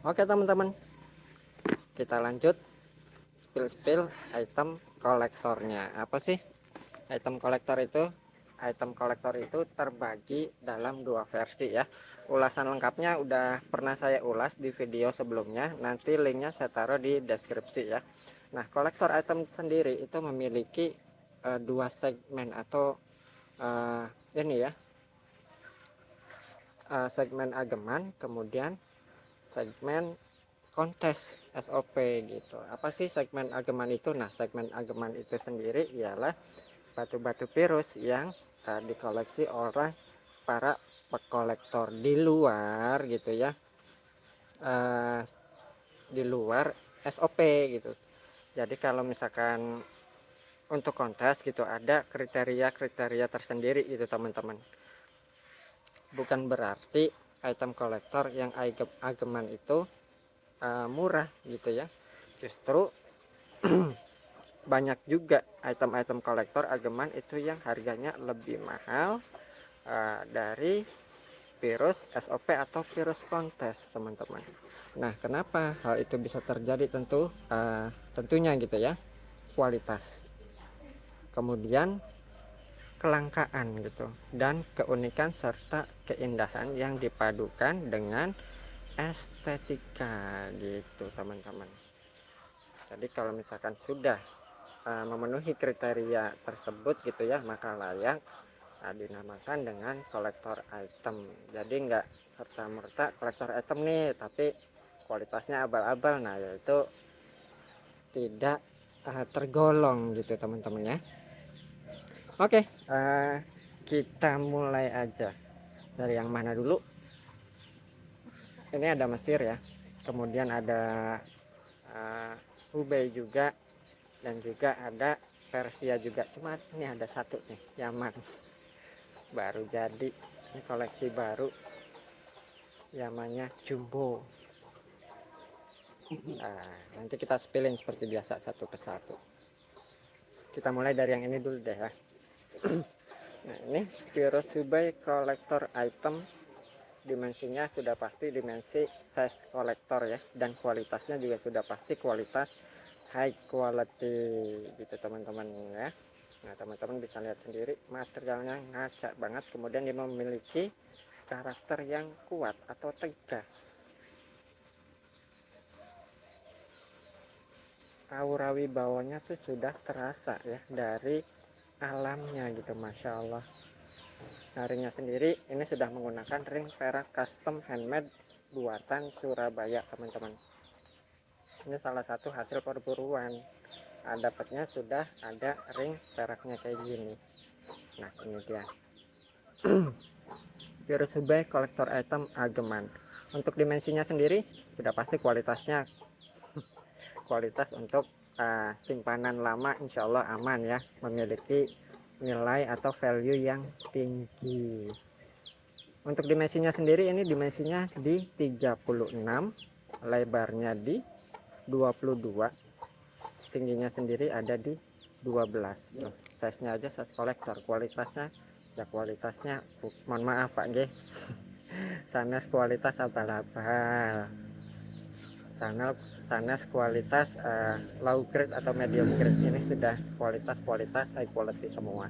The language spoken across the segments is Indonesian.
Oke teman-teman, kita lanjut spill item kolektornya. Apa sih item kolektor itu? Item kolektor itu terbagi dalam dua versi ya. Ulasan lengkapnya udah pernah saya ulas di video sebelumnya, nanti linknya saya taruh di deskripsi ya. Nah, kolektor item sendiri itu memiliki dua segmen atau ini ya, segmen ageman, kemudian segmen kontes SOP gitu. Apa sih segmen ageman itu? Nah, segmen ageman itu sendiri ialah batu-batu virus yang dikoleksi oleh para pekolektor di luar gitu ya, uh, di luar SOP gitu. Jadi kalau misalkan untuk kontes gitu ada kriteria-kriteria tersendiri itu teman-teman. Bukan berarti item kolektor yang ageman itu murah gitu ya. Justru banyak juga item-item kolektor ageman itu yang harganya lebih mahal dari virus SOP atau virus kontes teman-teman. Nah, kenapa hal itu bisa terjadi? Tentunya gitu ya, kualitas, kemudian kelangkaan gitu, dan keunikan serta keindahan yang dipadukan dengan estetika gitu teman-teman. Jadi kalau misalkan sudah memenuhi kriteria tersebut gitu ya, maka layak dinamakan dengan kolektor item. Jadi enggak serta merta kolektor item nih tapi kualitasnya abal-abal, nah yaitu tidak tergolong gitu teman-teman ya. Oke, kita mulai aja dari yang mana dulu. Ini ada Mesir ya, kemudian ada Hubei juga, dan juga ada Persia juga. Cuma ini ada satu nih, Yaman. Baru jadi, ini koleksi baru, Yamannya Jumbo. Nah, nanti kita spillin seperti biasa satu persatu. Kita mulai dari yang ini dulu deh ya. Nah, ini virus Hubei collector item. Dimensinya sudah pasti dimensi size kolektor ya, dan kualitasnya juga sudah pasti kualitas high quality gitu teman-teman ya. Nah, teman-teman bisa lihat sendiri materialnya ngaca banget, kemudian dia memiliki karakter yang kuat atau tegas. Aura wibawanya tuh sudah terasa ya dari alamnya gitu, masya Allah. Nah, ringnya sendiri ini sudah menggunakan ring perak custom handmade buatan Surabaya teman-teman. Ini salah satu hasil perburuan. Dapatnya sudah ada ring peraknya kayak gini. Nah, ini dia. Virus Hubei kolektor item ageman. Untuk dimensinya sendiri sudah pasti kualitasnya kualitas untuk simpanan lama insya Allah aman ya, memiliki nilai atau value yang tinggi. Untuk dimensinya sendiri ini dimensinya di 36, lebarnya di 22, tingginya sendiri ada di 12. Tuh, size-nya aja size kolektor, kualitasnya ya kualitasnya mohon maaf Pak G. Sanes kualitas abal-abal. Sanes kualitas low grade atau medium grade, ini sudah kualitas high quality semua.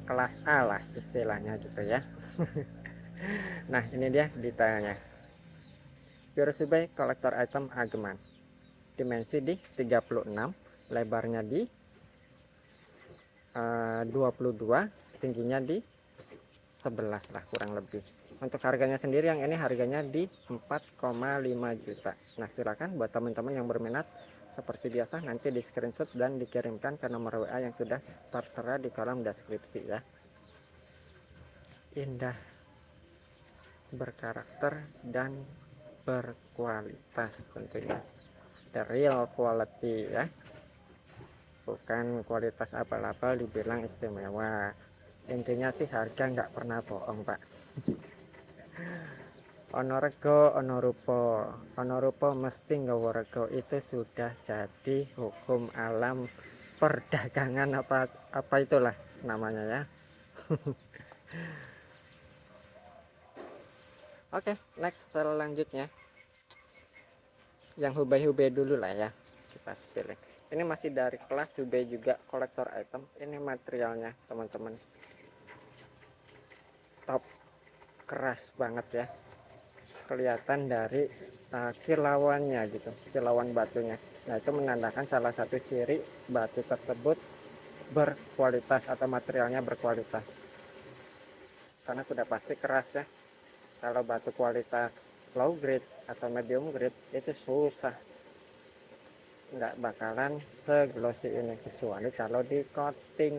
Kelas A lah istilahnya gitu ya. Nah, ini dia detailnya. Virus Hubei kolektor item ageman. Dimensi di 36, lebarnya di 22, tingginya di 11 lah kurang lebih. Untuk harganya sendiri yang ini harganya di 4,5 juta. Nah, silakan buat teman-teman yang berminat seperti biasa nanti di screenshot dan dikirimkan ke nomor WA yang sudah tertera di kolom deskripsi ya. Indah, berkarakter, dan berkualitas tentunya. The real quality ya, bukan kualitas abal-abal dibilang istimewa. Intinya sih harga nggak pernah bohong Pak. Onorego onorupo mesti nggawa rego, itu sudah jadi hukum alam perdagangan apa itulah namanya ya. Oke, next selanjutnya yang Hubei dulu lah ya, kita pilih. Ini masih dari kelas Hubei juga, kolektor item. Ini materialnya teman-teman top, keras banget ya, kelihatan dari kilauannya gitu, kilauan batunya. Nah, itu menandakan salah satu ciri batu tersebut berkualitas atau materialnya berkualitas, karena sudah pasti keras ya. Kalau batu kualitas low grade atau medium grade itu susah, nggak bakalan seglossy ini, kecuali kalau di coating.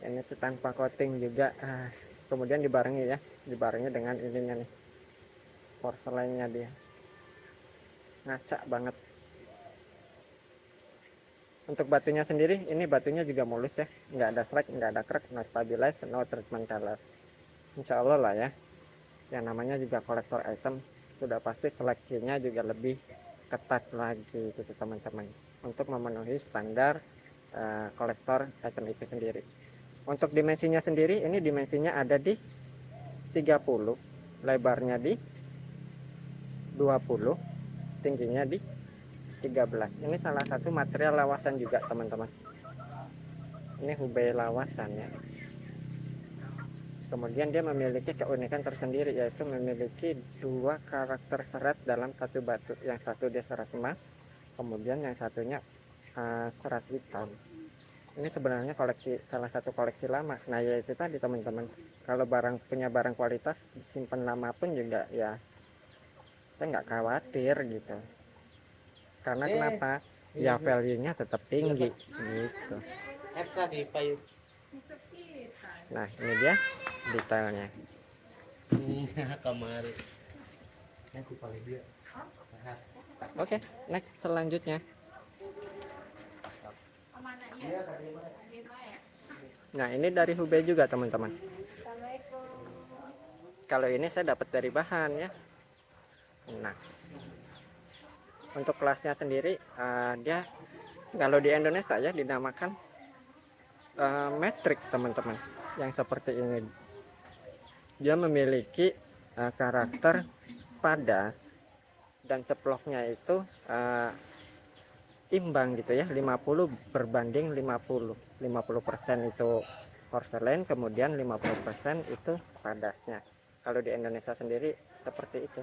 Ini tanpa coating juga, kemudian dibarengi ya, dibarengi dengan ininya nih, porselennya, dia ngacak banget. Untuk batunya sendiri, ini batunya juga mulus ya, nggak ada slag, nggak ada crack, no stabilize, no treatment color. Insya Allah lah ya, yang namanya juga kolektor item, sudah pasti seleksinya juga lebih ketat lagi gitu teman-teman, untuk memenuhi standar kolektor item itu sendiri. Untuk dimensinya sendiri, ini dimensinya ada di 30, lebarnya di 20, tingginya di 13. Ini salah satu material lawasan juga teman-teman. Ini Hubei lawasan ya. Kemudian dia memiliki keunikan tersendiri, yaitu memiliki dua karakter serat dalam satu batu. Yang satu dia serat emas, kemudian yang satunya serat hitam. Ini sebenarnya salah satu koleksi lama. Nah, yaitu tadi teman-teman, kalau punya barang kualitas disimpan lama pun juga ya, saya nggak khawatir gitu. Karena kenapa? Ya value-nya tetap tinggi gitu. Nah, ini dia detailnya. Oke, next selanjutnya. Nah, ini dari Hubei juga teman-teman. Kalau ini saya dapat dari bahan ya. Nah, untuk kelasnya sendiri, dia kalau di Indonesia ya dinamakan metrik teman-teman. Yang seperti ini, dia memiliki karakter padas dan ceploknya itu imbang gitu ya, 50 berbanding 50. 50% itu porselen, kemudian 50% itu padasnya. Kalau di Indonesia sendiri seperti itu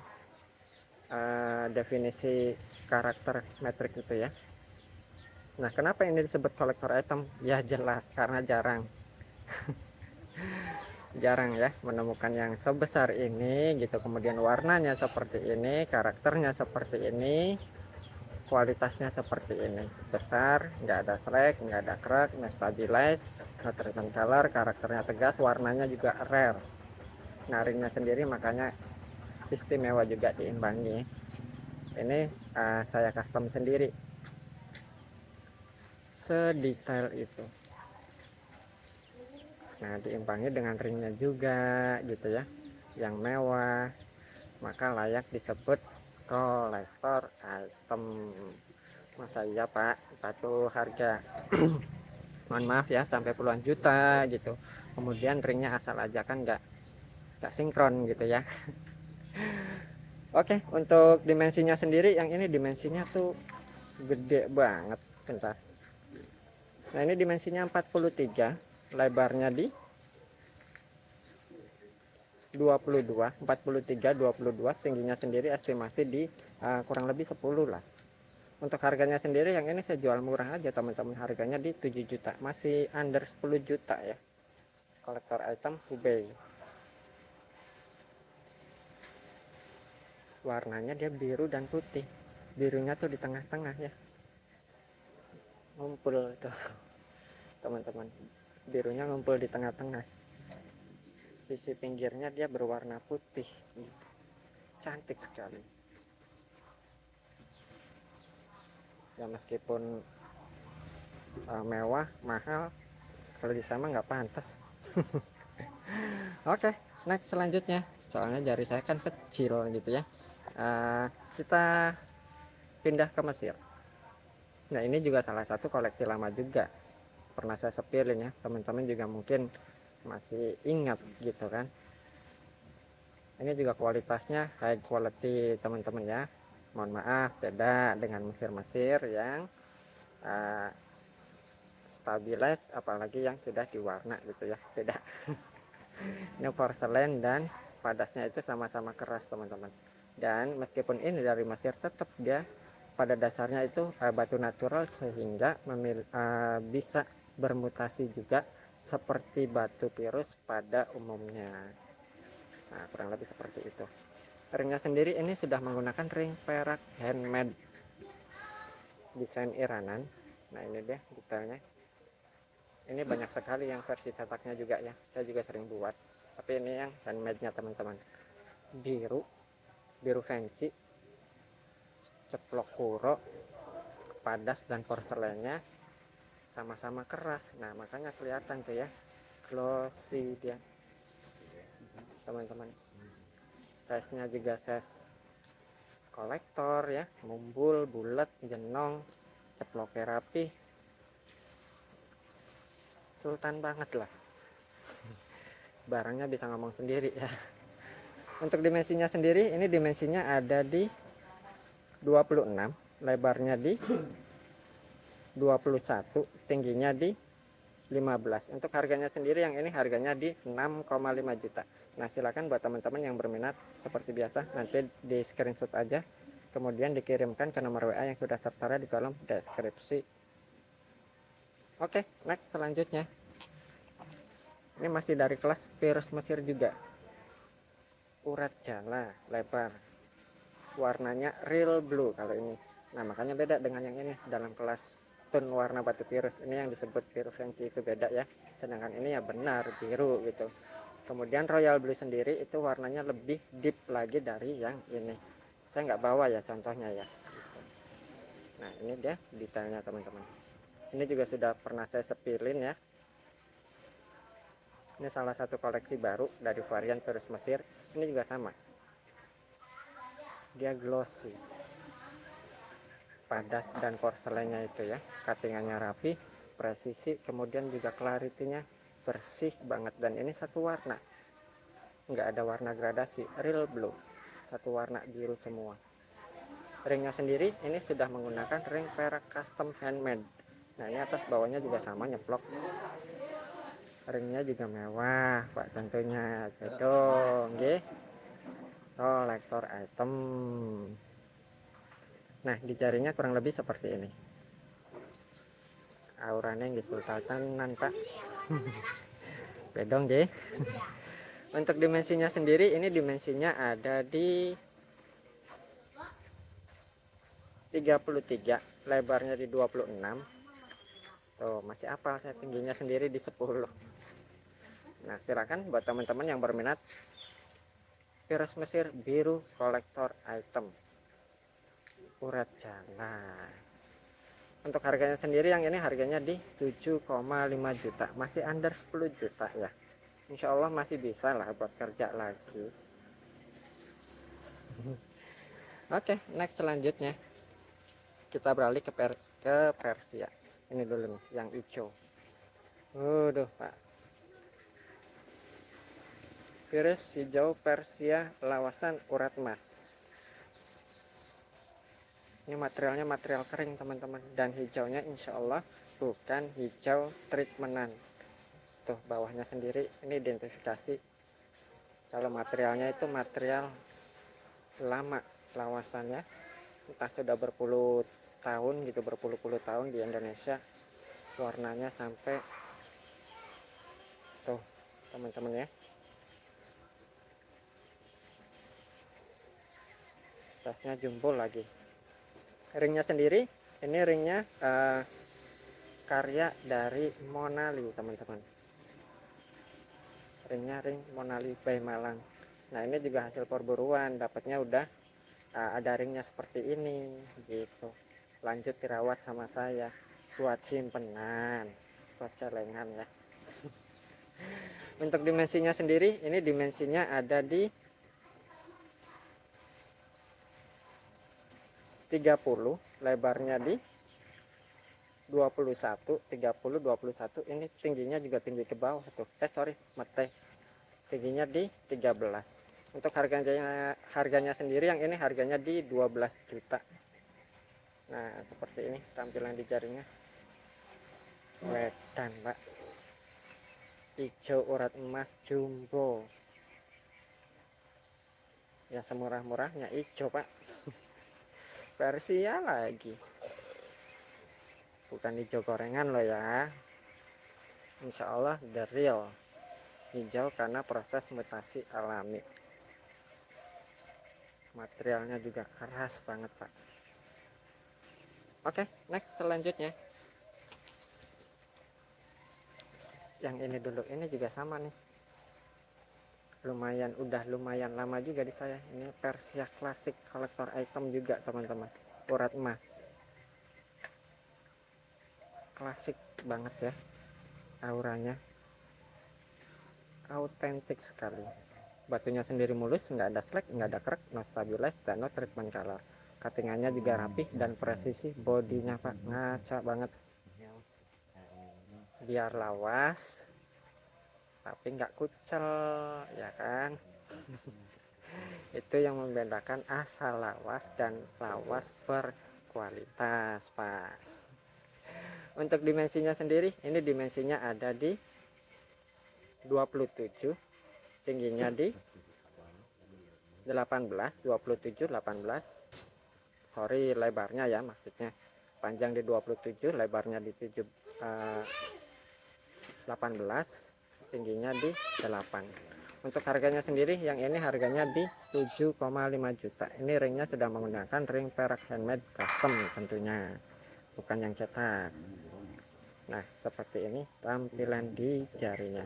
definisi karakter metrik itu ya. Nah, kenapa ini disebut kolektor item? Ya jelas karena jarang jarang ya menemukan yang sebesar ini gitu, kemudian warnanya seperti ini, karakternya seperti ini, kualitasnya seperti ini, besar, nggak ada slag, nggak ada crack, nggak stabilize, no treatment color, karakternya tegas, warnanya juga rare. Nah, ringnya sendiri makanya istimewa juga, diimbangi. Ini saya custom sendiri sedetail itu. Nah, diimbangi dengan ringnya juga gitu ya, yang mewah, maka layak disebut kolektor item. Masa iya pak, satu harga mohon maaf ya sampai puluhan juta gitu, kemudian ringnya asal aja kan nggak sinkron gitu ya. Oke, untuk dimensinya sendiri, yang ini dimensinya tuh gede banget. Bentar. Nah, ini dimensinya 43, lebarnya di 22, 43, 22, tingginya sendiri estimasi di kurang lebih 10 lah. Untuk harganya sendiri, yang ini saya jual murah aja teman-teman, harganya di 7 juta, masih under 10 juta ya. Kolektor item Hubei. Warnanya dia biru dan putih, birunya tuh di tengah-tengah ya, ngumpul tuh teman-teman, birunya ngumpul di tengah-tengah, sisi pinggirnya dia berwarna putih, cantik sekali ya. Meskipun mewah, mahal, kalau di sana nggak pantas. Oke, next selanjutnya, soalnya jari saya kan kecil gitu ya. Kita pindah ke Mesir. Nah, ini juga salah satu koleksi lama juga, pernah saya sepilin ya, teman-teman juga mungkin masih ingat gitu kan. Ini juga kualitasnya high quality teman-teman ya. Mohon maaf beda dengan Mesir-Mesir yang stabilize, apalagi yang sudah diwarna gitu ya, beda. Ini porselen dan padasnya itu sama-sama keras teman-teman. Dan meskipun ini dari Mesir, tetap dia pada dasarnya itu batu natural, sehingga bisa bermutasi juga seperti batu virus pada umumnya. Nah, kurang lebih seperti itu. Ringnya sendiri ini sudah menggunakan ring perak handmade desain Iranan. Nah, ini dia detailnya. Ini banyak sekali yang versi cetaknya juga ya, saya juga sering buat, tapi ini yang handmade nya teman-teman. Biru fancy, ceplok kuro, padas dan porselennya sama-sama keras. Nah, makanya kelihatan tuh ya, glossy dia teman-teman. Size nya juga size kolektor ya, mumbul, bulat, jenong, ceploknya rapi, sultan banget lah. Barangnya bisa ngomong sendiri ya. Untuk dimensinya sendiri, ini dimensinya ada di 26, lebarnya di 21, tingginya di 15. Untuk harganya sendiri yang ini harganya di 6,5 juta. Nah, silakan buat teman-teman yang berminat seperti biasa nanti di screenshot aja, kemudian dikirimkan ke nomor WA yang sudah tertera di kolom deskripsi. Oke, next selanjutnya. Ini masih dari kelas virus Mesir juga. Urat jala lebar, warnanya real blue kalau ini. Nah, makanya beda dengan yang ini. Dalam kelas tone warna batu virus, ini yang disebut biru fancy itu beda ya, sedangkan ini ya benar biru gitu. Kemudian royal blue sendiri itu warnanya lebih deep lagi dari yang ini. Saya nggak bawa ya contohnya ya. Nah, ini dia detailnya teman-teman. Ini juga sudah pernah saya sepilin ya. Ini salah satu koleksi baru dari varian virus Mesir. Ini juga sama, dia glossy, padas dan porselennya itu ya, cuttingannya rapi, presisi, kemudian juga clarity-nya bersih banget. Dan ini satu warna, nggak ada warna gradasi, real blue, satu warna biru semua. Ringnya sendiri ini sudah menggunakan ring perak custom handmade. Nah, ini atas bawahnya juga sama nyeplok. Ringnya juga mewah pak tentunya, gedong nggih, kolektor item. Nah, di jarinya kurang lebih seperti ini, auranya yang disultanan pak. Bedong nggih. Untuk dimensinya sendiri, ini dimensinya ada di 33, lebarnya di 26. Tuh, masih apal saya tingginya sendiri di 10. Nah, silakan buat teman-teman yang berminat virus Mesir biru kolektor item urat jala. Untuk harganya sendiri yang ini harganya di 7,5 juta, masih under 10 juta ya. Insya Allah masih bisa lah buat kerja lagi. Oke, next selanjutnya kita beralih ke Persia. Ini dulu nih yang hijau. Waduh pak, virus hijau Persia lawasan urat emas. Ini materialnya material kering teman-teman, dan hijaunya insya Allah bukan hijau treatmentan. Tuh bawahnya sendiri ini identifikasi kalau materialnya itu material lama lawasannya, entah sudah berpuluh tahun gitu, berpuluh-puluh tahun di Indonesia. Warnanya sampai tuh teman-teman ya, tasnya jumbo lagi. Ringnya sendiri ini ringnya karya dari Monali teman-teman. Ringnya ring Monali by Malang. Nah, ini juga hasil perburuan, dapatnya udah ada ringnya seperti ini gitu. Lanjut dirawat sama saya buat simpenan, buat celengan ya. Untuk dimensinya sendiri, ini dimensinya ada di 30, lebarnya di 21, 30, 21. Ini tingginya juga tinggi ke bawah tuh. Sorry, mate. Tingginya di 13. Untuk harganya sendiri yang ini harganya di 12 juta. Nah, seperti ini tampilan di jarinya. Wedan, Pak. Hijau urat emas jumbo. Ya semurah-murahnya hijau, Pak. Persia lagi. Bukan hijau gorengan loh ya. Insya Allah the real hijau karena proses mutasi alami. Materialnya juga keras banget, Pak. Oke, next selanjutnya. Yang ini dulu, ini juga sama nih. Udah lumayan lama juga di saya. Ini Persia klasik kolektor item juga, teman-teman. Urat emas. Klasik banget ya. Auranya autentik sekali. Batunya sendiri mulus, nggak ada slack, nggak ada crack, no stabilize, dan no treatment color. Cuttingannya juga rapih dan presisi. Bodinya, Pak, ngaca banget. Biar lawas tapi nggak kucel, ya kan. Itu yang membedakan asal lawas dan lawas berkualitas, Pak. Untuk dimensinya sendiri, ini dimensinya ada di 27, tingginya di 18, 27, 18. Sorry, lebarnya ya maksudnya. Panjang di 27, lebarnya di 18, tingginya di 8. Untuk harganya sendiri, yang ini harganya di 7,5 juta. Ini ringnya sudah menggunakan ring perak handmade custom tentunya, bukan yang cetak. Nah, seperti ini tampilan di jarinya.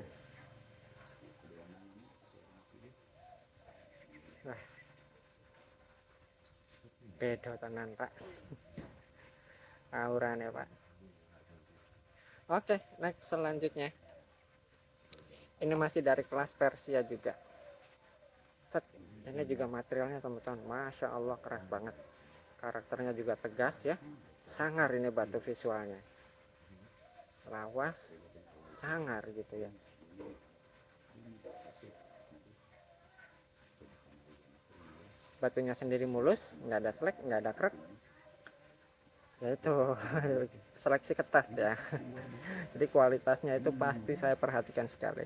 Nah, beda tenan, Pak. Auranya, Pak. Oke, next selanjutnya. Ini masih dari kelas Persia juga. Set, ini juga materialnya teman-teman, masya Allah keras banget. Karakternya juga tegas ya. Sangar ini batu visualnya. Lawas, sangar gitu ya. Batunya sendiri mulus, nggak ada slack, nggak ada krek. Ya itu seleksi ketat ya. Jadi kualitasnya itu pasti saya perhatikan sekali.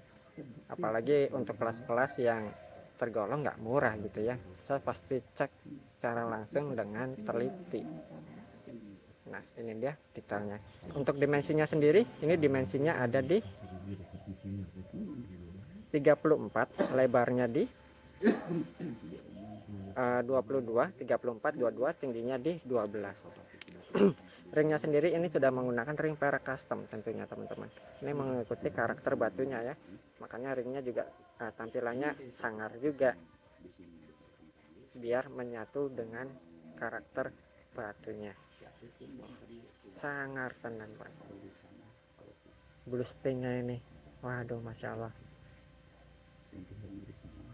Apalagi untuk kelas-kelas yang tergolong nggak murah gitu ya, saya pasti cek secara langsung dengan teliti. Nah, ini dia detailnya. Untuk dimensinya sendiri, ini dimensinya ada di 34, lebarnya di 22, 34, 22, tingginya di 12. Ringnya sendiri ini sudah menggunakan ring perak custom tentunya, teman-teman. Ini mengikuti karakter batunya ya, makanya ringnya juga tampilannya sangar juga biar menyatu dengan karakter batunya. Sangar tenan, Pak. Blue stingnya ini, waduh, masya Allah.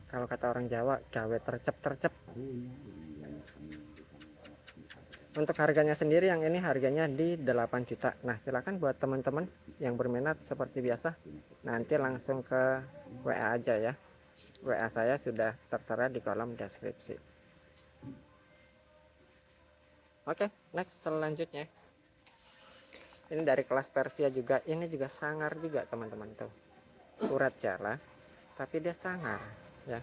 Kalau kata orang Jawa, gawe tercep-tercep. Untuk harganya sendiri, yang ini harganya di 8 juta. Nah, silakan buat teman-teman yang berminat seperti biasa, nanti langsung ke WA aja ya. WA saya sudah tertera di kolom deskripsi. Oke, next selanjutnya. Ini dari kelas Persia juga. Ini juga sangar juga, teman-teman tuh. Urat jala, tapi dia sangar ya.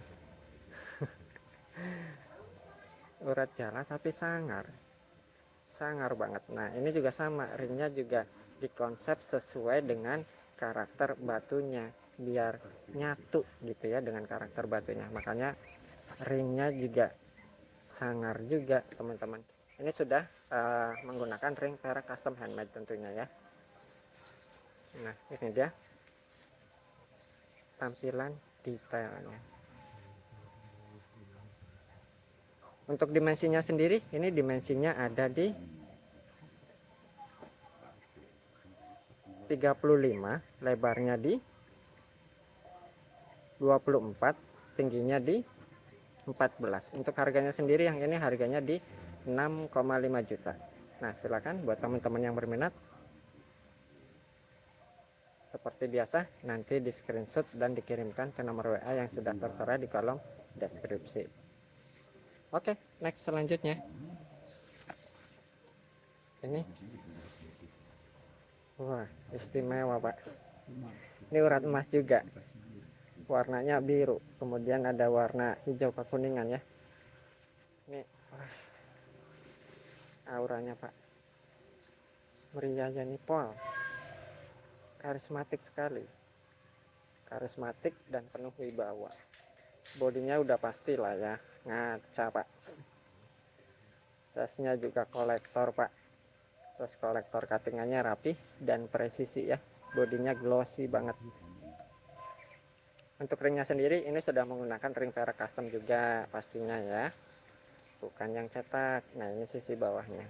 Urat jala tapi sangar. Sangar banget. Nah, ini juga sama, ringnya juga dikonsep sesuai dengan karakter batunya biar nyatu gitu ya dengan karakter batunya. Makanya ringnya juga sangar juga, teman-teman. Ini sudah menggunakan ring perak custom handmade tentunya ya. Nah, ini dia tampilan detailnya. Untuk dimensinya sendiri, ini dimensinya ada di 35, lebarnya di 24, tingginya di 14. Untuk harganya sendiri, yang ini harganya di 6,5 juta. Nah, silakan buat teman-teman yang berminat seperti biasa nanti di screenshot dan dikirimkan ke nomor WA yang sudah tertera di kolom deskripsi. Oke, next selanjutnya ini, wah istimewa Pak, ini urat emas juga, warnanya biru, kemudian ada warna hijau kekuningan ya. Ini auranya Pak, meriah nipol, karismatik sekali, karismatik dan penuh wibawa. Bodinya udah pasti lah ya, ngaca Pak. Size-nya juga kolektor Pak, size kolektor, cuttingannya rapi dan presisi ya, bodinya glossy banget. Untuk ringnya sendiri ini sudah menggunakan ring perak custom juga pastinya ya, bukan yang cetak. Nah ini sisi bawahnya.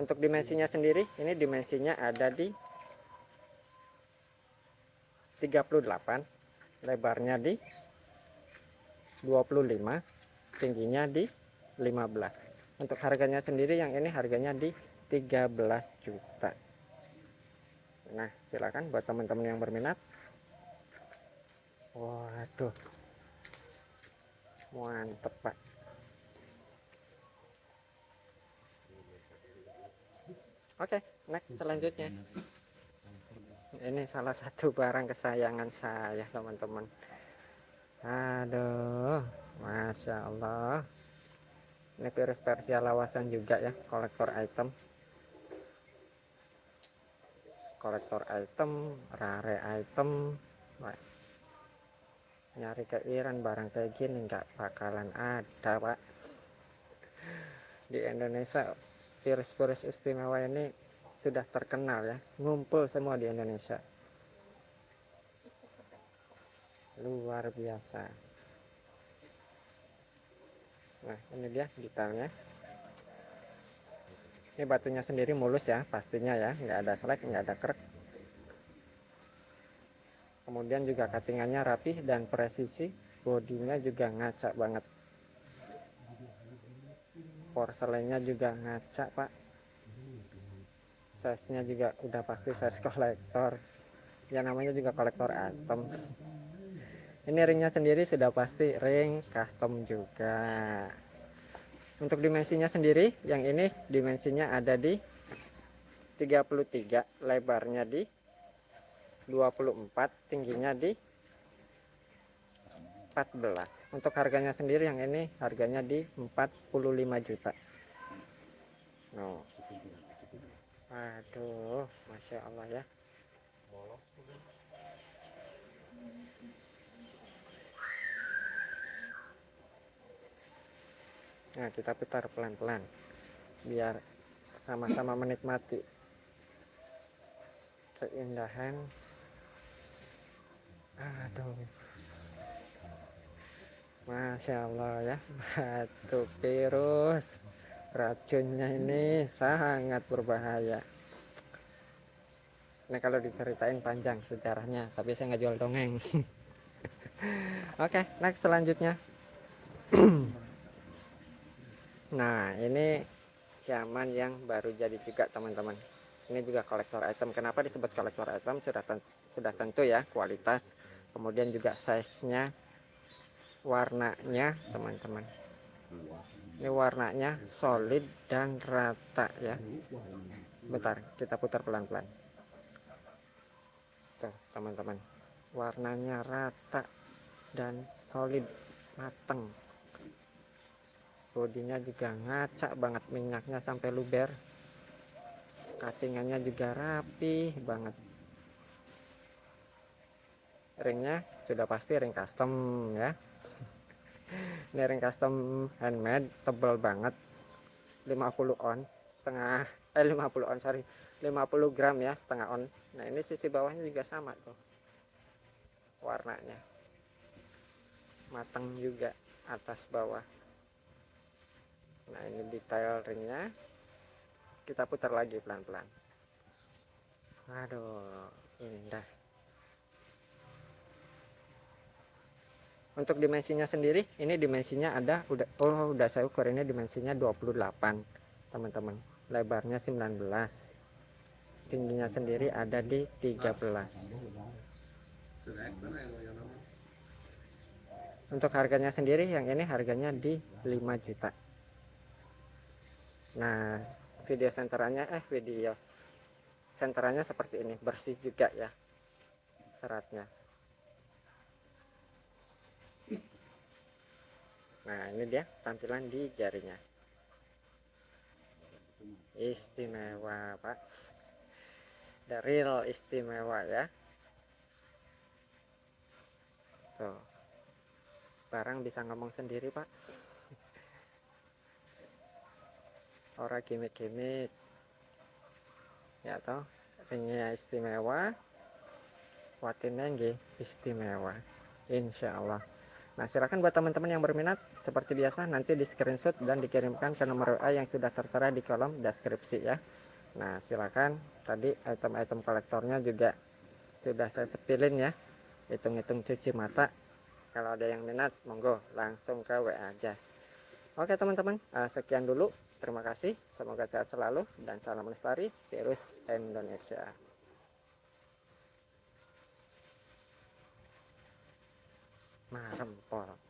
Untuk dimensinya sendiri, ini dimensinya ada di 38, lebarnya di 25, tingginya di 15. Untuk harganya sendiri yang ini harganya di 13 juta. Nah silakan buat teman-teman yang berminat. Waduh, mantep Pak. Oke, next selanjutnya ini salah satu barang kesayangan saya teman-teman. Aduh, Masya Allah, ini virus Persia lawasan juga ya, kolektor item, rare item. Wah, nyari ke Iran barang kayak gini nggak bakalan ada Pak di Indonesia. Virus-virus istimewa ini sudah terkenal ya, ngumpul semua di Indonesia, luar biasa. Nah ini dia detailnya. Ini batunya sendiri mulus ya pastinya ya, nggak ada selek, nggak ada krek. Kemudian juga cuttingannya rapi dan presisi, bodinya juga ngaca banget, porselennya juga ngaca Pak. Size nya juga udah pasti size kolektor ya, namanya juga kolektor item. Ini ringnya sendiri sudah pasti ring custom juga. Untuk dimensinya sendiri, yang ini dimensinya ada di 33, lebarnya di 24, tingginya di 14. Untuk harganya sendiri yang ini harganya di 45 juta. No. Aduh, Masya Allah ya. Nah kita putar pelan-pelan biar sama-sama menikmati keindahan. Aduh, Masya Allah ya, batu virus, racunnya ini sangat berbahaya. Ini kalau diceritain panjang sejarahnya, tapi saya nggak jual dongeng. Oke, next selanjutnya. Nah ini zaman yang baru jadi juga teman-teman. Ini juga kolektor item. Kenapa disebut kolektor item? Sudah tentu ya kualitas, kemudian juga size-nya, warnanya teman-teman. Ini warnanya solid dan rata ya. Bentar, kita putar pelan-pelan. Tuh teman-teman, warnanya rata dan solid, mateng. Bodinya juga ngaca banget, minyaknya sampai luber, cuttingannya juga rapi banget. Ringnya sudah pasti ring custom ya. Ini ring custom handmade, tebal banget, 50 on setengah, 50 on sorry, 50 gram ya, setengah on. Nah ini sisi bawahnya juga sama tuh, warnanya matang juga atas bawah. Nah ini detail ringnya, kita putar lagi pelan-pelan. Aduh, indah. Untuk dimensinya sendiri, ini dimensinya ada udah saya ukur, ini dimensinya 28 teman-teman, lebarnya 19, tingginya sendiri ada di 13. Untuk harganya sendiri yang ini harganya di 5 juta. Nah, video senterannya seperti ini, bersih juga ya seratnya. Nah, ini dia tampilan di jarinya. Istimewa, Pak. The real istimewa ya. Tuh. Barang bisa ngomong sendiri, Pak. Ora gimmick-gimmick. Ya toh, ringnya istimewa. Watinnya nggih istimewa. Insya Allah. Nah, silakan buat teman-teman yang berminat seperti biasa nanti di screenshot dan dikirimkan ke nomor WA yang sudah tertera di kolom deskripsi ya. Nah, silakan tadi item-item kolektornya juga sudah saya sepilin ya. Hitung-hitung cuci mata. Kalau ada yang minat monggo langsung ke WA aja. Oke teman-teman, sekian dulu. Terima kasih. Semoga sehat selalu dan salam lestari virus Indonesia. Nah, rempol.